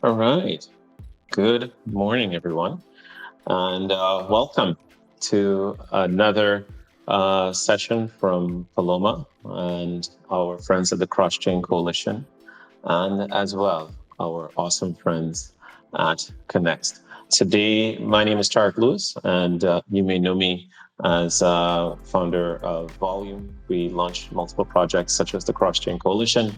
All right. Good morning, everyone, and welcome to another session from Paloma and our friends at the Cross Chain Coalition, and as well our awesome friends at Connext. Today, my name is Tarek Lewis, and you may know me as founder of Volume. We launch multiple projects such as the Cross Chain Coalition,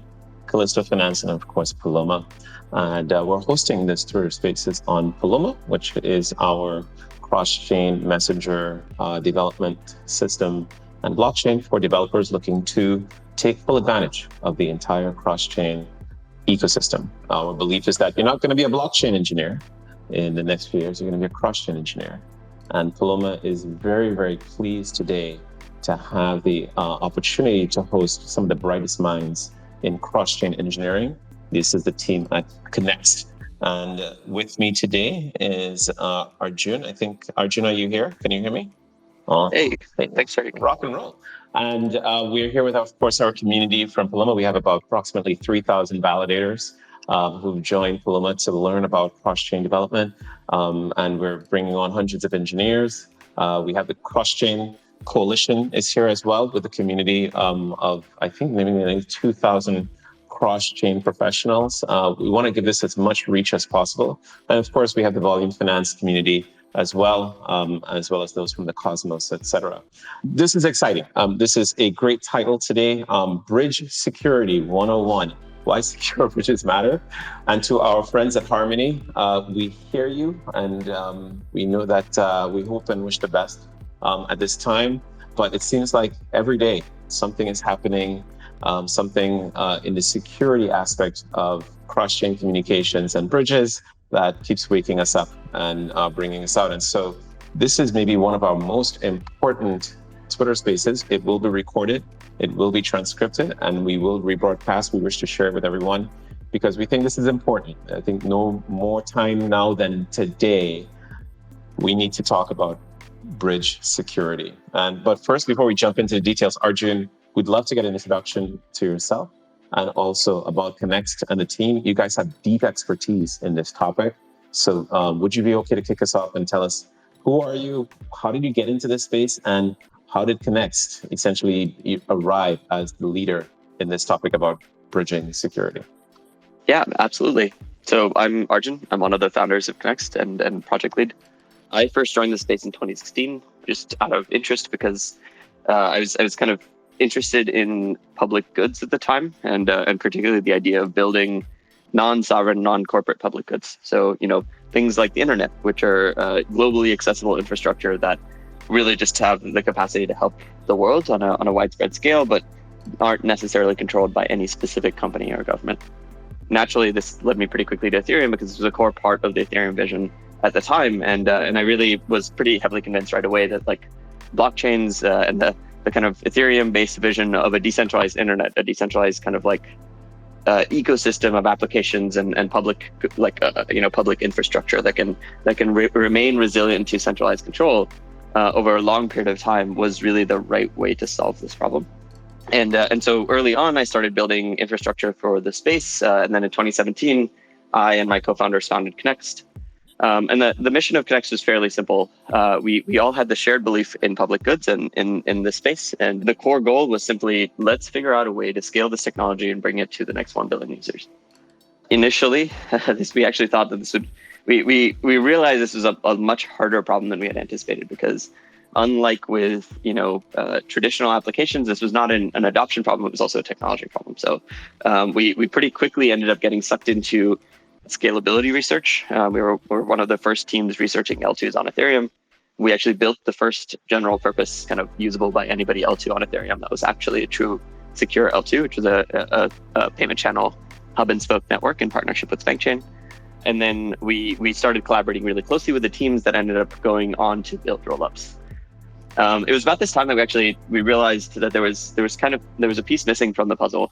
Callisto Finance, and of course Paloma. And we're hosting this Twitter Spaces on Paloma, which is our cross-chain messenger development system and blockchain for developers looking to take full advantage of the entire cross-chain ecosystem. Our belief is that you're not going to be a blockchain engineer in the next few years, you're going to be a cross-chain engineer. And Paloma is very, very pleased today to have the opportunity to host some of the brightest minds in cross-chain engineering. This is the team at Connext. And with me today is Arjun. I think, Arjun, are you here? Can you hear me? Hey, thanks, Tarek. Rock and roll. And we're here with, of course, our community from Paloma. We have about approximately 3,000 validators who've joined Paloma to learn about cross-chain development. And we're bringing on hundreds of engineers. We have the Cross-Chain Coalition is here as well with the community of, I think, maybe 2,000 cross-chain professionals. We want to give this as much reach as possible. And of course, we have the Volume Finance community as well as those from the Cosmos, etc. This is exciting. This is a great title today, Bridge Security 101. Why secure bridges matter. And to our friends at Harmony, we hear you, and we know that we hope and wish the best at this time. But it seems like every day something is happening, something in the security aspect of cross-chain communications and bridges that keeps waking us up and bringing us out. And so this is maybe one of our most important Twitter spaces. It will be recorded, it will be transcribed, and we will rebroadcast. We wish to share it with everyone because we think this is important. I think no more time now than today, we need to talk about bridge security. But first, before we jump into the details, Arjun, we'd love to get an introduction to yourself and also about Connext and the team. You guys have deep expertise in this topic. So would you be okay to kick us off and tell us, who are you? How did you get into this space? And how did Connext essentially arrive as the leader in this topic about bridging security? Yeah, absolutely. So I'm Arjun. I'm one of the founders of Connext and project lead. I first joined the space in 2016, just out of interest because I was kind of interested in public goods at the time, and particularly the idea of building non-sovereign, non-corporate public goods. So, things like the internet, which are globally accessible infrastructure that really just have the capacity to help the world on a widespread scale, but aren't necessarily controlled by any specific company or government. Naturally, this led me pretty quickly to Ethereum because it was a core part of the Ethereum vision at the time, and I really was pretty heavily convinced right away that blockchains and the kind of Ethereum-based vision of a decentralized internet, a decentralized kind of ecosystem of applications and public public infrastructure that can remain resilient to centralized control over a long period of time was really the right way to solve this problem. And so early on, I started building infrastructure for the space, and then in 2017, I and my co-founders founded Connext. And the mission of Connext was fairly simple. We all had the shared belief in public goods and in this space. And the core goal was simply, let's figure out a way to scale this technology and bring it to the next 1 billion users. Initially, we actually thought that we realized this was a much harder problem than we had anticipated because unlike with, traditional applications, this was not an adoption problem, it was also a technology problem. So we pretty quickly ended up getting sucked into scalability research. We were one of the first teams researching L2s on Ethereum. We actually built the first general purpose kind of usable by anybody L2 on Ethereum that was actually a true secure L2, which was a payment channel hub and spoke network in partnership with SpankChain. And then we started collaborating really closely with the teams that ended up going on to build rollups. It was about this time that we realized that there was a piece missing from the puzzle.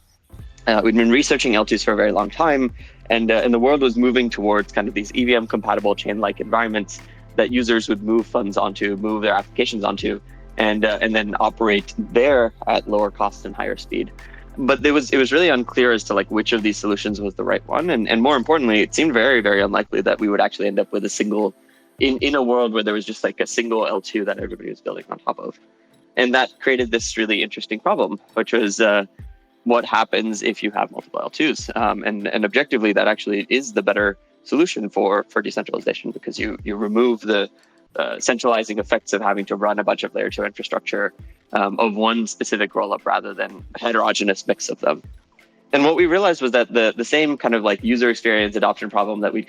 We'd been researching L2s for a very long time, and the world was moving towards kind of these EVM-compatible chain-like environments that users would move funds onto, move their applications onto, and then operate there at lower cost and higher speed. But it was really unclear as to like which of these solutions was the right one. And more importantly, it seemed very, very unlikely that we would actually end up with a single, in a world where there was just like a single L2 that everybody was building on top of. And that created this really interesting problem, which was what happens if you have multiple L2s? And objectively, that actually is the better solution for decentralization, because you remove the centralizing effects of having to run a bunch of layer 2 infrastructure of one specific rollup rather than a heterogeneous mix of them. And what we realized was that the same kind of like user experience adoption problem that we'd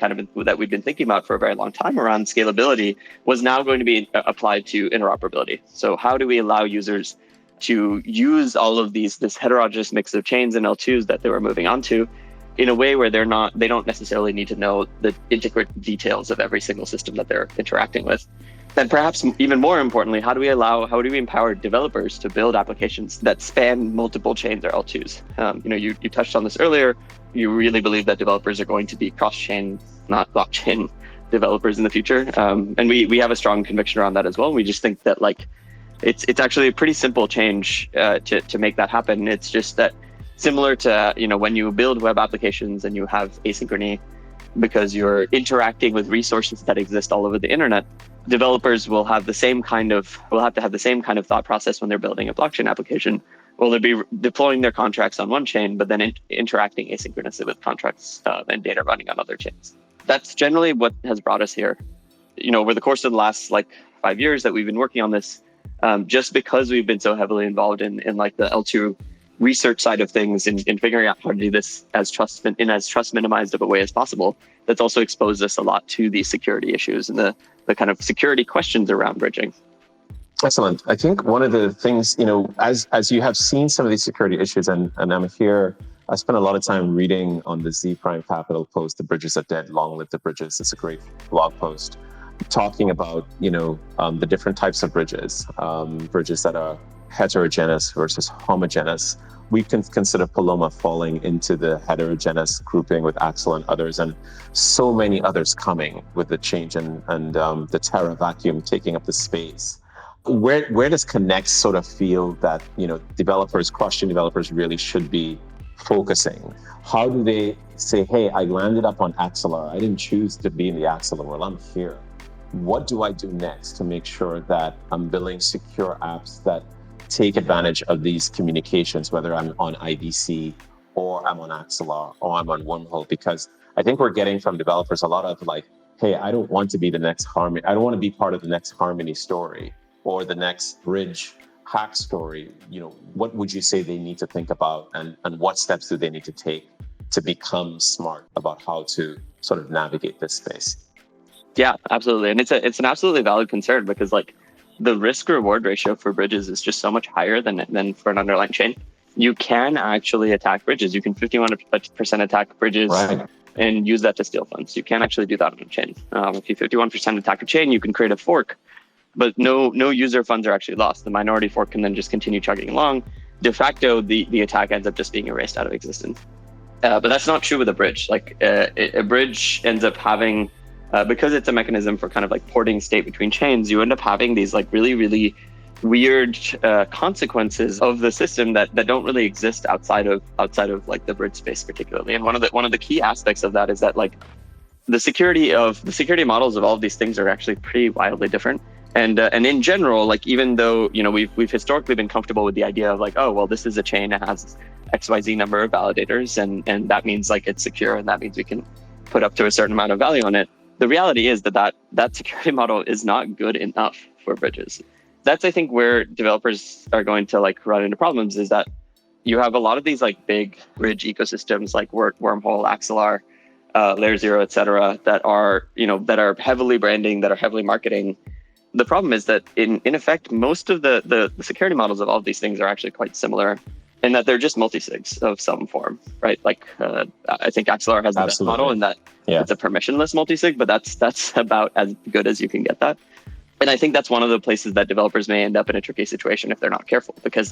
been thinking about for a very long time around scalability was now going to be applied to interoperability. So how do we allow users to use all of this heterogeneous mix of chains and L2s that they were moving onto in a way where they don't necessarily need to know the intricate details of every single system that they're interacting with. And perhaps even more importantly, how do we empower developers to build applications that span multiple chains or L2s? You touched on this earlier. You really believe that developers are going to be cross-chain, not blockchain developers in the future. And we have a strong conviction around that as well. We just think that like it's actually a pretty simple change to make that happen. It's just that similar to when you build web applications and you have asynchrony because you're interacting with resources that exist all over the internet, developers will have the same kind of thought process when they're building a blockchain application. Well, they'll be deploying their contracts on one chain, but then interacting asynchronously with contracts and data running on other chains. That's generally what has brought us here. Over the course of the last 5 years that we've been working on this, just because we've been so heavily involved in like the L2 research side of things in figuring out how to do this as trust minimized of a way as possible, that's also exposed us a lot to the security issues and the kind of security questions around bridging. Excellent. I think one of the things, as you have seen some of these security issues, and I'm here, I spent a lot of time reading on the Z Prime Capital post, "The Bridges Are Dead, Long Live the Bridges." It's a great blog post talking about, the different types of bridges, bridges that are heterogeneous versus homogeneous. We can consider Paloma falling into the heterogeneous grouping with Axel and others, and so many others coming with the change and the Terra vacuum taking up the space. Where does Connext sort of feel that developers, cross-chain developers, really should be focusing? How do they say, "Hey, I landed up on Axelar. I didn't choose to be in the Axelar world. I'm here. What do I do next to make sure that I'm building secure apps that take advantage of these communications, whether I'm on IBC or I'm on Axelar or I'm on Wormhole?" Because I think we're getting from developers a lot of "Hey, I don't want to be the next Harmony. I don't want to be part of the next Harmony story or the next bridge hack story." What would you say they need to think about, and what steps do they need to take to become smart about how to sort of navigate this space? Yeah, absolutely. And it's an absolutely valid concern, because the risk reward ratio for bridges is just so much higher than for an underlying chain. You can actually attack bridges. You can 51% attack bridges, right, and use that to steal funds. You can actually do that on a chain. If you 51% attack a chain, you can create a fork, but no user funds are actually lost. The minority fork can then just continue chugging along. De facto, the attack ends up just being erased out of existence. But that's not true with a bridge. A bridge ends up having, because it's a mechanism for kind of porting state between chains, you end up having these really, really weird consequences of the system that don't really exist outside of the bridge space particularly. And one of the key aspects of that is that the security models of all of these things are actually pretty wildly different. And in general, even though we've historically been comfortable with the idea of oh, well, this is a chain that has XYZ number of validators, and that means it's secure, and that means we can put up to a certain amount of value on it. The reality is that security model is not good enough for bridges. That's, I think, where developers are going to run into problems, is that you have a lot of these big bridge ecosystems like Wormhole, Axelar, Layer 0, et cetera, that are heavily branding, that are heavily marketing. The problem is that in effect, most of the security models of all of these things are actually quite similar, in that they're just multisigs of some form, right? I think Axelar has the best model in that it's a permissionless multisig, but that's about as good as you can get that. And I think that's one of the places that developers may end up in a tricky situation if they're not careful, because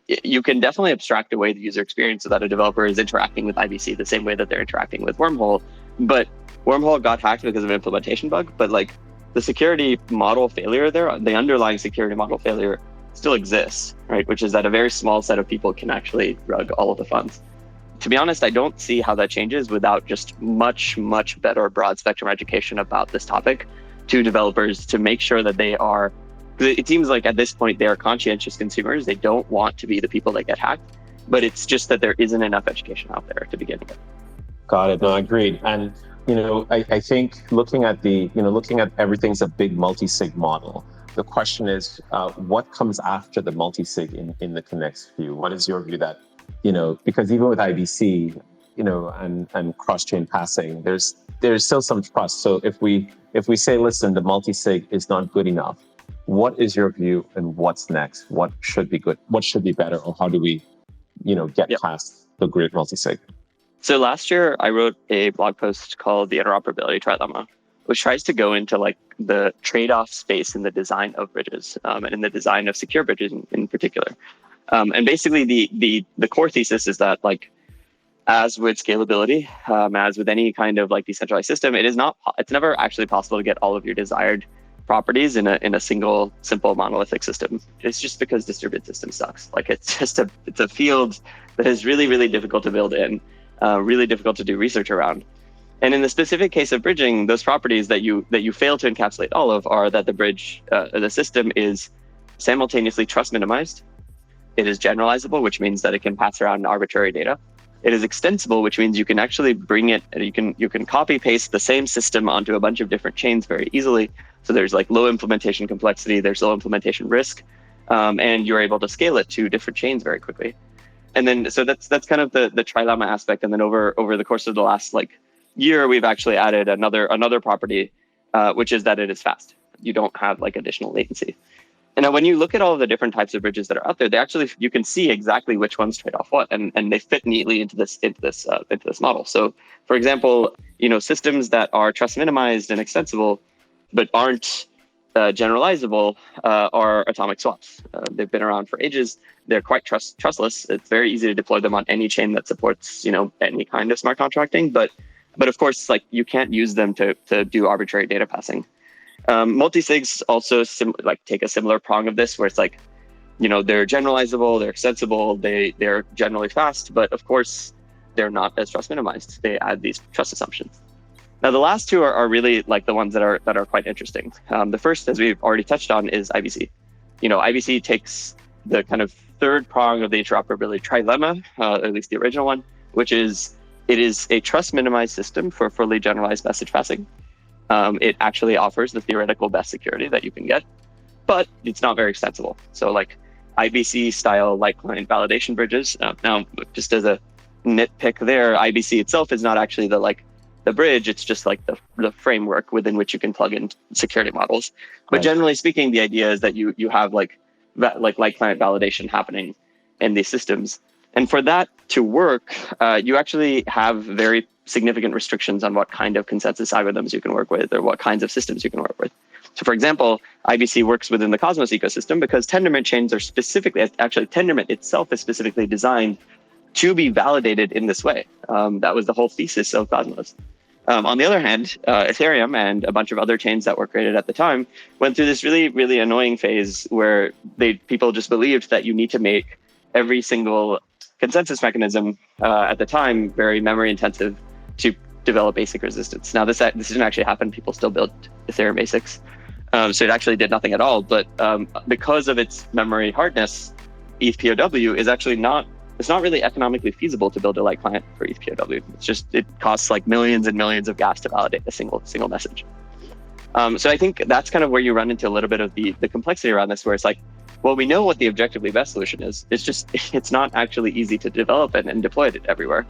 you can definitely abstract away the user experience so that a developer is interacting with IBC the same way that they're interacting with Wormhole. But Wormhole got hacked because of an implementation bug, but the security model failure there, the underlying security model failure, still exists, right? Which is that a very small set of people can actually rug all of the funds. To be honest, I don't see how that changes without just much, much better broad spectrum education about this topic to developers to make sure that they are, it seems like at this point they are conscientious consumers. They don't want to be the people that get hacked, but it's just that there isn't enough education out there to begin with. Got it. No, agreed. And, I think looking at everything's a big multi-sig model. The question is, what comes after the multi-sig in the Connext view? What is your view that, because even with IBC, and cross-chain passing, there's still some trust. So if we say, listen, the multi-sig is not good enough, what is your view and what's next? What should be good? What should be better? Or how do we, get past the great multi-sig? So last year, I wrote a blog post called The Interoperability Trial, which tries to go into like the trade-off space in the design of bridges and in the design of secure bridges in particular. And basically, the core thesis is that, like, as with scalability, as with any kind of like decentralized system, it's never actually possible to get all of your desired properties in a single simple monolithic system. It's just because distributed system sucks. Like it's a field that is really, really difficult to build in. Really difficult to do research around. And in the specific case of bridging, those properties that you fail to encapsulate all of are that the system is simultaneously trust minimized. It is generalizable, which means that it can pass around arbitrary data. It is extensible, which means you can actually bring it, you can copy paste the same system onto a bunch of different chains very easily. So there's like low implementation complexity, there's low implementation risk, and you're able to scale it to different chains very quickly. And then, so that's kind of the trilemma aspect. And then over the course of the last year, we've actually added another property, which is that it is fast. You don't have additional latency. And now when you look at all of the different types of bridges that are out there, you can see exactly which ones trade off what, and they fit neatly into this model. So for example, systems that are trust minimized and extensible, but aren't generalizable are atomic swaps. They've been around for ages. They're quite trustless. It's very easy to deploy them on any chain that supports, any kind of smart contracting. But of course, you can't use them to do arbitrary data passing. Multi-sigs also take a similar prong of this, where it's they're generalizable, they're extensible, they're generally fast, but of course they're not as trust minimized. They add these trust assumptions. Now, the last two are really the ones that are quite interesting. The first, as we've already touched on, is IBC. IBC takes the kind of third prong of the interoperability trilemma, at least the original one, which is it is a trust minimized system for fully generalized message passing. It actually offers the theoretical best security that you can get, but it's not very extensible. So IBC style light client validation bridges. Now, just as a nitpick there, IBC itself is not actually the bridge. It's just the framework within which you can plug in security models. But generally speaking, the idea is that you have light client validation happening in these systems. And for that to work, you actually have very significant restrictions on what kind of consensus algorithms you can work with or what kinds of systems you can work with. So for example, IBC works within the Cosmos ecosystem because Tendermint chains are Tendermint itself is specifically designed to be validated in this way. That was the whole thesis of Cosmos. On the other hand, Ethereum and a bunch of other chains that were created at the time went through this really, really annoying phase where people just believed that you need to make every single consensus mechanism at the time very memory intensive to develop ASIC resistance. Now, this didn't actually happen. People still built Ethereum ASICs. So it actually did nothing at all. But because of its memory hardness, ETH POW is actually it's not really economically feasible to build a light client for ETH POW. It costs millions and millions of gas to validate a single message. So I think that's kind of where you run into a little bit of the complexity around this, where it's we know what the objectively best solution is. It's not actually easy to develop and deploy it everywhere.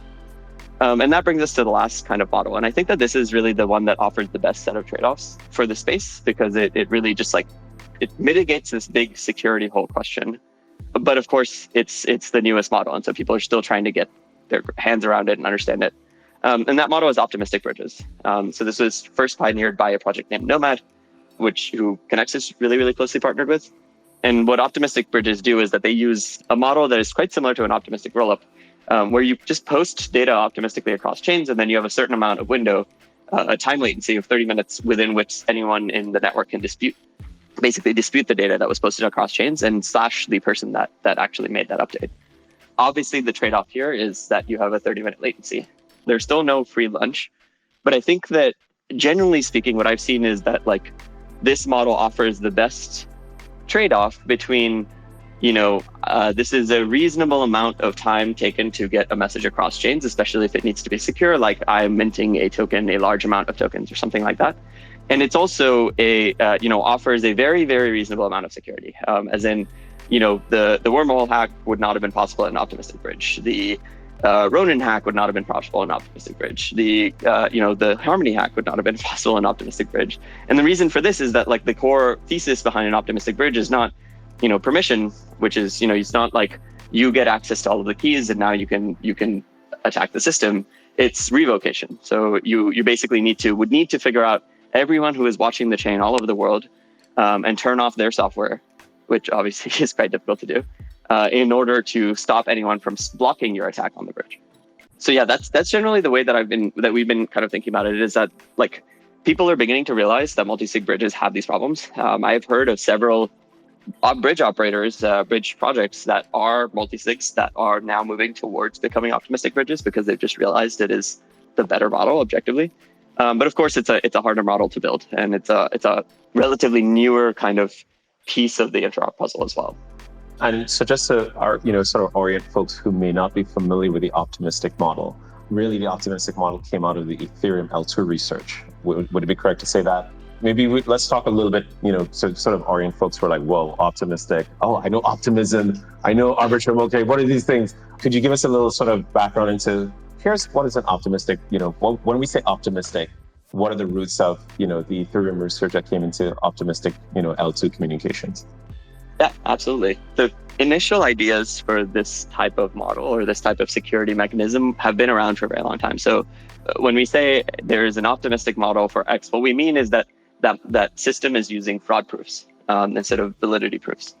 And that brings us to the last kind of model. And I think that this is really the one that offers the best set of trade-offs for the space, because it really just it mitigates this big security hole question. But of course, it's the newest model. And so people are still trying to get their hands around it and understand it. And that model is optimistic bridges. So this was first pioneered by a project named Nomad, who Connext is really, really closely partnered with. And what optimistic bridges do is that they use a model that is quite similar to an optimistic rollup, where you just post data optimistically across chains, and then you have a certain amount of window, a time latency of 30 minutes within which anyone in the network can dispute. basically dispute the data that was posted across chains and slash the person that actually made that update. Obviously, the trade-off here is that you have a 30-minute latency. There's still no free lunch, but I think that generally speaking, what I've seen is that like this model offers the best trade-off between, this is a reasonable amount of time taken to get a message across chains, especially if it needs to be secure, like I'm minting a token, a large amount of tokens or something like that. And it's also offers a very, very reasonable amount of security, as in, the wormhole hack would not have been possible in an optimistic bridge. The Ronin hack would not have been possible in an optimistic bridge. The Harmony hack would not have been possible in an optimistic bridge. And the reason for this is that like the core thesis behind an optimistic bridge is not, permission, which is, it's not like you get access to all of the keys and now you can attack the system. It's revocation. So you basically would need to figure out everyone who is watching the chain all over the world and turn off their software, which obviously is quite difficult to do, in order to stop anyone from blocking your attack on the bridge. So yeah, that's generally the way that we've been kind of thinking about it, is that like people are beginning to realize that multi-sig bridges have these problems. I've heard of several bridge operators, bridge projects that are multi-sigs that are now moving towards becoming optimistic bridges because they've just realized it is the better model objectively. But of course, it's a harder model to build, and it's a relatively newer kind of piece of the interop puzzle as well. And so just to sort of orient folks who may not be familiar with the optimistic model, really the optimistic model came out of the Ethereum L2 research. Would it be correct to say that? Maybe let's talk a little bit, to sort of orient folks who are like, whoa, optimistic. Oh, I know optimism. I know arbitrum. Okay, what are these things? Could you give us a little sort of background into, here's what is an optimistic, when we say optimistic, what are the roots of, the Ethereum research that came into optimistic, L2 communications? Yeah, absolutely. The initial ideas for this type of model or this type of security mechanism have been around for a very long time. So when we say there is an optimistic model for X, what we mean is that system is using fraud proofs instead of validity proofs.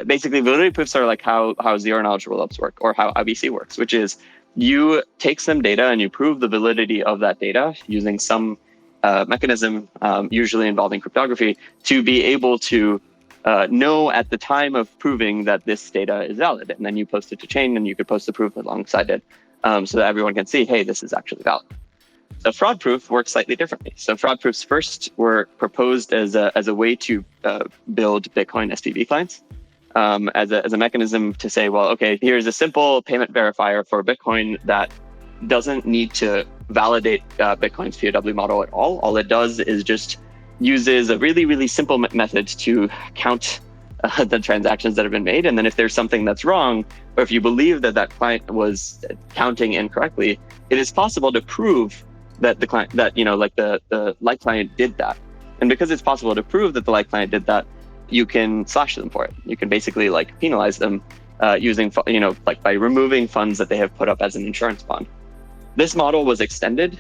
Basically, validity proofs are like how zero-knowledge rollups work, or how IBC works, which is you take some data and you prove the validity of that data using some mechanism, usually involving cryptography, to be able to know at the time of proving that this data is valid. And then you post it to chain, and you could post the proof alongside it so that everyone can see, hey, this is actually valid. So fraud proof works slightly differently. So fraud proofs first were proposed as a way to build Bitcoin SPV clients, as a mechanism to say, well, okay, here's a simple payment verifier for Bitcoin that doesn't need to validate Bitcoin's POW model at all. All it does is just uses a really, really simple method to count the transactions that have been made. And then if there's something that's wrong, or if you believe that client was counting incorrectly, it is possible to prove that the client, that, the light client did that. And because it's possible to prove that the light client did that, you can slash them for it. You can basically penalize them using, by removing funds that they have put up as an insurance bond. This model was extended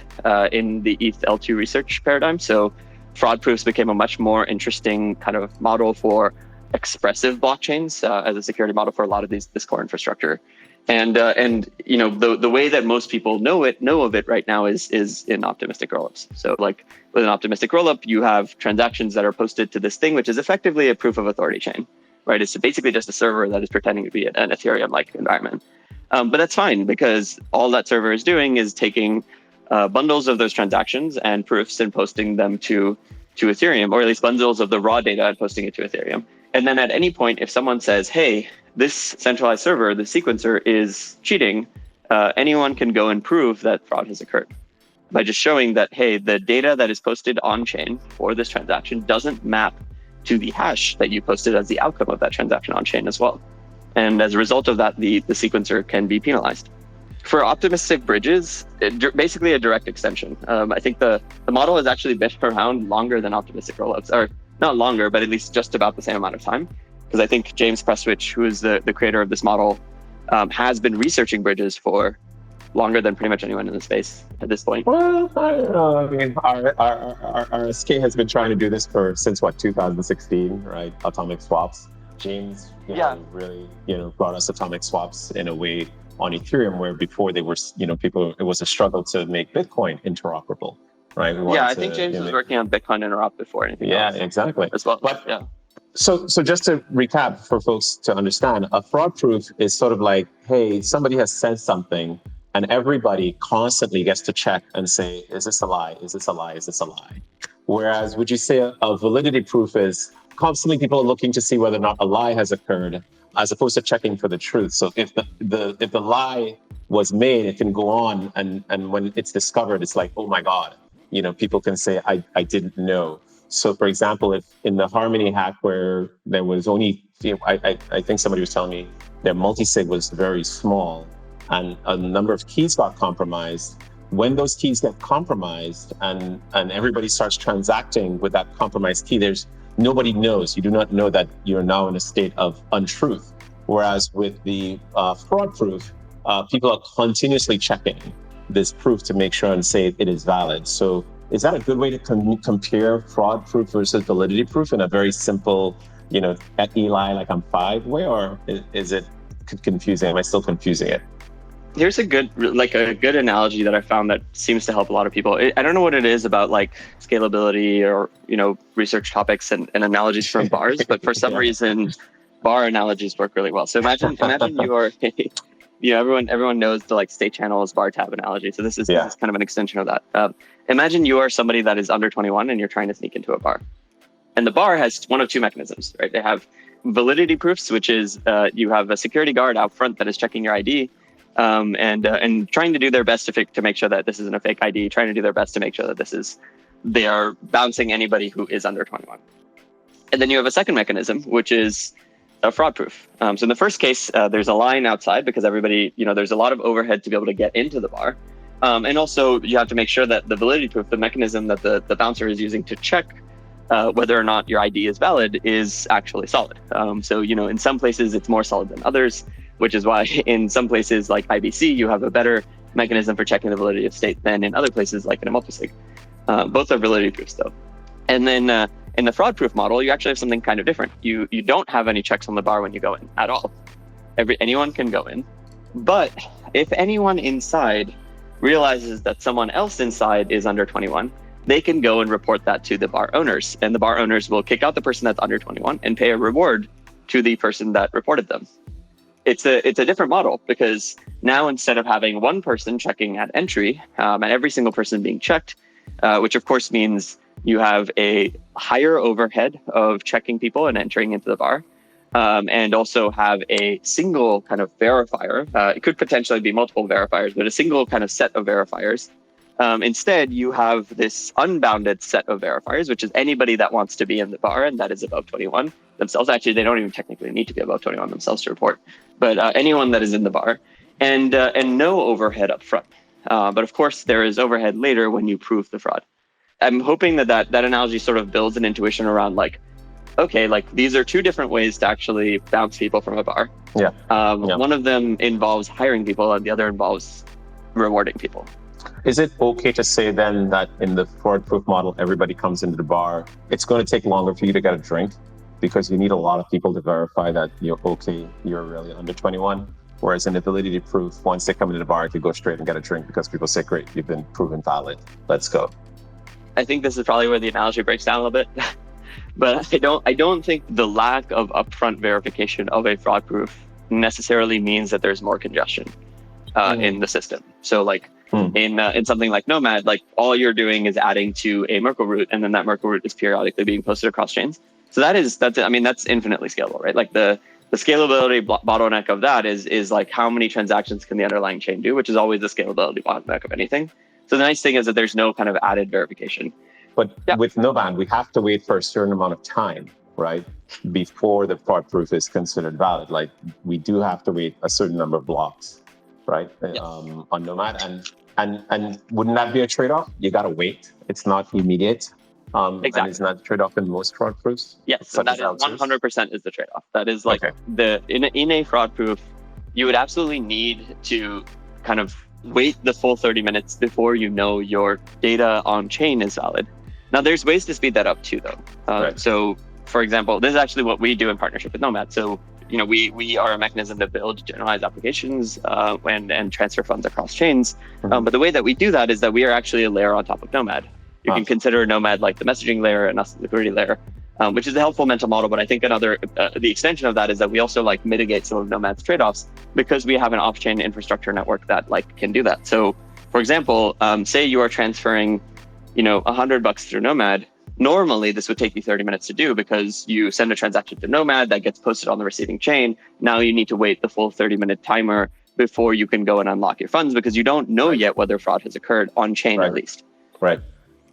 in the ETH L2 research paradigm. So fraud proofs became a much more interesting kind of model for expressive blockchains as a security model for a lot of this core infrastructure. And the way that most people know of it right now is in optimistic rollups. So with an optimistic rollup, you have transactions that are posted to this thing, which is effectively a proof of authority chain, right? It's basically just a server that is pretending to be an Ethereum-like environment. But that's fine, because all that server is doing is taking bundles of those transactions and proofs and posting them to Ethereum, or at least bundles of the raw data and posting it to Ethereum. And then at any point, if someone says, hey, this centralized server, the sequencer, is cheating, anyone can go and prove that fraud has occurred by just showing that, hey, the data that is posted on chain for this transaction doesn't map to the hash that you posted as the outcome of that transaction on chain as well. And as a result of that, the sequencer can be penalized. For optimistic bridges, basically a direct extension. I think the model has actually been around longer than optimistic rollups, or not longer, but at least just about the same amount of time. Because I think James Prestwich, who is the creator of this model, has been researching bridges for longer than pretty much anyone in the space at this point. Well, I don't know. I mean, our SK has been trying to do this since 2016, right? Atomic swaps. James, really, brought us atomic swaps in a way on Ethereum, where before they were, it was a struggle to make Bitcoin interoperable, right? I think James was working on Bitcoin interop before anything else. Yeah, exactly. As well. But So just to recap for folks to understand, a fraud proof is sort of like, hey, somebody has said something and everybody constantly gets to check and say, is this a lie? Is this a lie? Is this a lie? Whereas would you say a validity proof is constantly people are looking to see whether or not a lie has occurred as opposed to checking for the truth. So if the lie was made, it can go on and when it's discovered, it's like, oh my God, people can say, I didn't know. So, for example, if in the Harmony hack where there was only, I think somebody was telling me their multi-sig was very small and a number of keys got compromised. When those keys get compromised and everybody starts transacting with that compromised key, nobody knows. You do not know that you're now in a state of untruth. Whereas with the fraud proof, people are continuously checking this proof to make sure and say it is valid. So is that a good way to compare fraud proof versus validity proof in a very simple, at Eli, like I'm 5 way, or is it confusing? Am I still confusing it? Here's a good analogy that I found that seems to help a lot of people. I don't know what it is about like scalability or, research topics and analogies from bars, but for some reason, bar analogies work really well. So imagine you are, everyone knows the like state channels bar tab analogy. So this is kind of an extension of that. Imagine you are somebody that is under 21 and you're trying to sneak into a bar. And the bar has one of two mechanisms, right? They have validity proofs, which is you have a security guard out front that is checking your ID and trying to do their best to make sure that this isn't a fake ID, trying to do their best to make sure that they are bouncing anybody who is under 21. And then you have a second mechanism, which is a fraud proof. So in the first case, there's a line outside because everybody, there's a lot of overhead to be able to get into the bar. And also you have to make sure that the validity proof, the mechanism that the bouncer is using to check whether or not your ID is valid is actually solid. So, in some places it's more solid than others, which is why in some places like IBC, you have a better mechanism for checking the validity of state than in other places like in a multisig. Both are validity proofs though. And then in the fraud proof model, you actually have something kind of different. You don't have any checks on the bar when you go in at all. Anyone can go in. But if anyone inside realizes that someone else inside is under 21, they can go and report that to the bar owners. And the bar owners will kick out the person that's under 21 and pay a reward to the person that reported them. It's a different model because now instead of having one person checking at entry and every single person being checked, which of course means you have a higher overhead of checking people and entering into the bar, and also have a single kind of verifier. It could potentially be multiple verifiers, but a single kind of set of verifiers. Instead, you have this unbounded set of verifiers, which is anybody that wants to be in the bar and that is above 21 themselves. Actually, they don't even technically need to be above 21 themselves to report, but anyone that is in the bar and no overhead up front. But of course, there is overhead later when you prove the fraud. I'm hoping that analogy sort of builds an intuition around like, okay, like these are two different ways to actually bounce people from a bar. One of them involves hiring people and the other involves rewarding people. Is it okay to say then that in the fraud proof model, everybody comes into the bar, it's going to take longer for you to get a drink because you need a lot of people to verify that you're okay, you're really under 21. Whereas in the validity proof, once they come into the bar, you could go straight and get a drink because people say, great, you've been proven valid. Let's go. I think this is probably where the analogy breaks down a little bit. But I don't think the lack of upfront verification of a fraud proof necessarily means that there's more congestion in the system. So like in something like Nomad, like all you're doing is adding to a Merkle root, and then that Merkle root is periodically being posted across chains. So that's infinitely scalable, right? Like the scalability bottleneck of that is like how many transactions can the underlying chain do, which is always the scalability bottleneck of anything. So the nice thing is that there's no kind of added verification. But with Nomad, we have to wait for a certain amount of time, right? Before the fraud proof is considered valid. Like we do have to wait a certain number of blocks, right? On Nomad. And wouldn't that be a trade-off? You got to wait. It's not immediate. Exactly. And it's not a trade-off in most fraud proofs? Yes, so that is 100% is the trade-off. That is like in a fraud proof, you would absolutely need to kind of wait the full 30 minutes before you know your data on chain is valid. Now, there's ways to speed that up too, though. So, for example, this is actually what we do in partnership with Nomad. So, we are a mechanism to build generalized applications and transfer funds across chains. But the way that we do that is that we are actually a layer on top of Nomad. You can consider Nomad like the messaging layer and us the liquidity layer. which is a helpful mental model. But I think the extension of that is that we also like mitigate some of Nomad's trade-offs because we have an off-chain infrastructure network that like can do that. So, for example, say you are transferring, $100 through Nomad. Normally, this would take you 30 minutes to do because you send a transaction to Nomad that gets posted on the receiving chain. Now you need to wait the full 30-minute timer before you can go and unlock your funds because you don't know yet whether fraud has occurred on chain at least. Right.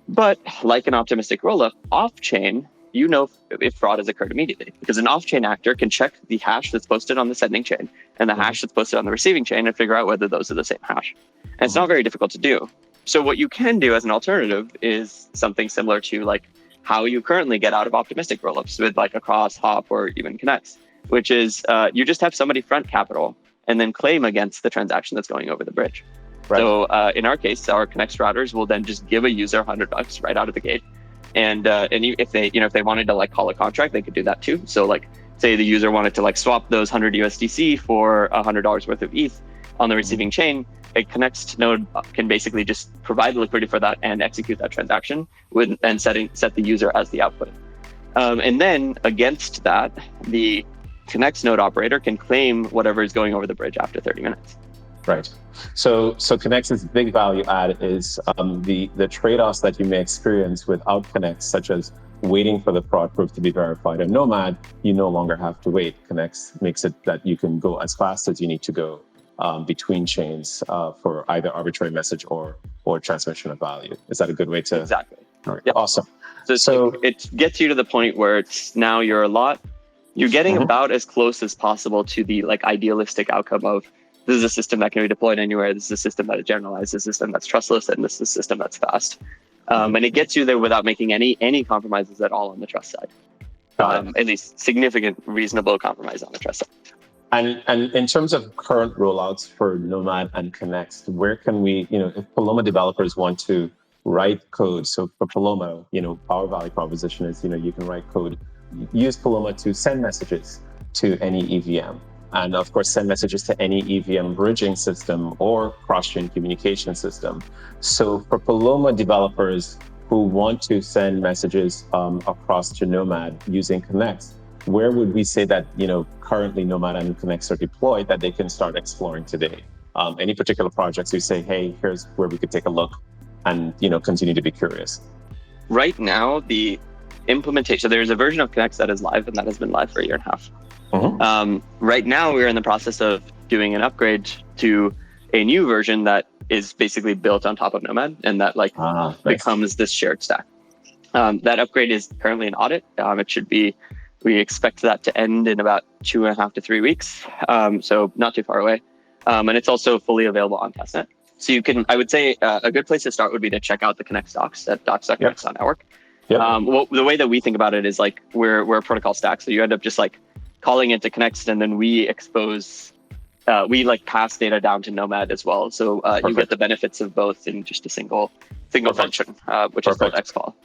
But like an optimistic rollup, off chain, you know if fraud has occurred immediately because an off chain actor can check the hash that's posted on the sending chain and the hash that's posted on the receiving chain and figure out whether those are the same hash. And it's not very difficult to do. So what you can do as an alternative is something similar to like how you currently get out of optimistic rollups with like a cross, hop, or even connects, which is you just have somebody front capital and then claim against the transaction that's going over the bridge. Right. So in our case, our Connext routers will then just give a user $100 right out of the gate. And if they wanted to like call a contract, they could do that too. So like say the user wanted to like swap those 100 USDC for $100 worth of ETH on the receiving chain, a Connext node can basically just provide the liquidity for that and execute that transaction and set the user as the output. And then against that, the Connext node operator can claim whatever is going over the bridge after 30 minutes. Right. So Connext's big value add is the trade-offs that you may experience without Connext, such as waiting for the fraud proof to be verified. And Nomad, you no longer have to wait. Connext makes it that you can go as fast as you need to go between chains for either arbitrary message or transmission of value. Is that a good way to? Exactly. All right. Yep. Awesome. So it gets you to the point where it's now you're getting about as close as possible to the like idealistic outcome of this is a system that can be deployed anywhere. This is a system that is generalized, a system that's trustless, and this is a system that's fast. And it gets you there without making any compromises at all on the trust side. At least significant, reasonable compromise on the trust side. And in terms of current rollouts for Nomad and Connext, where can we, if Paloma developers want to write code, so for Paloma, our value proposition is, you can write code, use Paloma to send messages to any EVM. And of course, send messages to any EVM bridging system or cross-chain communication system. So for Paloma developers who want to send messages across to Nomad using Connext, where would we say that, currently Nomad and Connext are deployed that they can start exploring today? Any particular projects we say, hey, here's where we could take a look and, continue to be curious? Right now, the implementation, so there's a version of Connext that is live and that has been live for a year and a half. Right now, we're in the process of doing an upgrade to a new version that is basically built on top of Nomad and that becomes this shared stack. That upgrade is currently in audit. We expect that to end in about 2.5 to 3 weeks. So not too far away. And it's also fully available on testnet. So I would say a good place to start would be to check out the Connext docs at docs.connext.network. Yep. The way that we think about it is like we're a protocol stack. So you end up just like calling it to Connext and then we expose, we like pass data down to Nomad as well. So you get the benefits of both in just a single function, which is called xcall.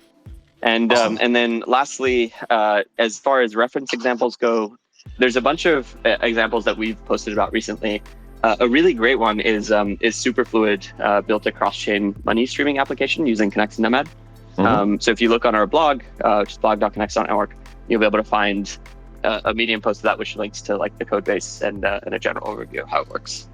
And awesome. And then lastly, as far as reference examples go, there's a bunch of examples that we've posted about recently. A really great one is Superfluid built a cross-chain money streaming application using Connext and Nomad. So if you look on our blog, which is blog.connext.network, you'll be able to find a Medium post of that, which links to like the code base and a general overview of how it works.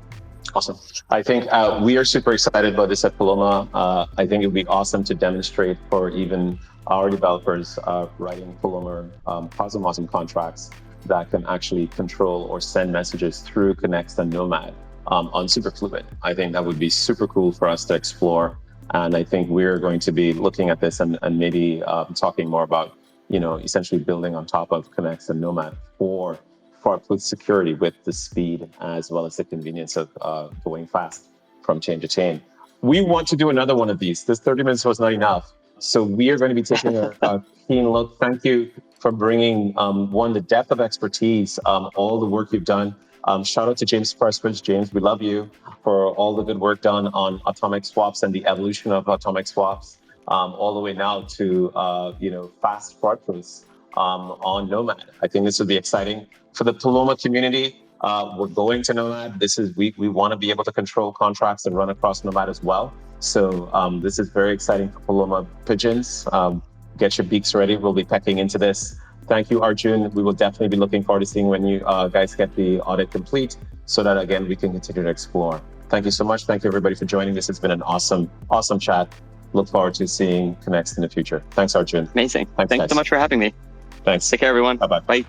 Awesome. I think we are super excited about this at Paloma. I think it would be awesome to demonstrate for even our developers writing Paloma Cosmosm contracts that can actually control or send messages through Connext and Nomad on Superfluid. I think that would be super cool for us to explore. And I think we're going to be looking at this and maybe talking more about, essentially building on top of Connext and Nomad for security with the speed as well as the convenience of going fast from chain to chain. We want to do another one of these. This 30 minutes was not enough. So we are going to be taking a keen look. Thank you for bringing, the depth of expertise, all the work you've done. Shout out to James Prestridge. James, we love you for all the good work done on atomic swaps and the evolution of atomic swaps, all the way now to, fast fraud proofs on Nomad. I think this would be exciting for the Paloma community. We're going to Nomad. We want to be able to control contracts and run across Nomad as well. So this is very exciting for Paloma pigeons. get your beaks ready. We'll be pecking into this. Thank you, Arjun. We will definitely be looking forward to seeing when you guys get the audit complete so that, again, we can continue to explore. Thank you so much. Thank you, everybody, for joining. This has been an awesome, awesome chat. Look forward to seeing Connext in the future. Thanks, Arjun. Amazing. Thanks guys. so much for having me. Thanks. Take care, everyone. Bye-bye. Bye.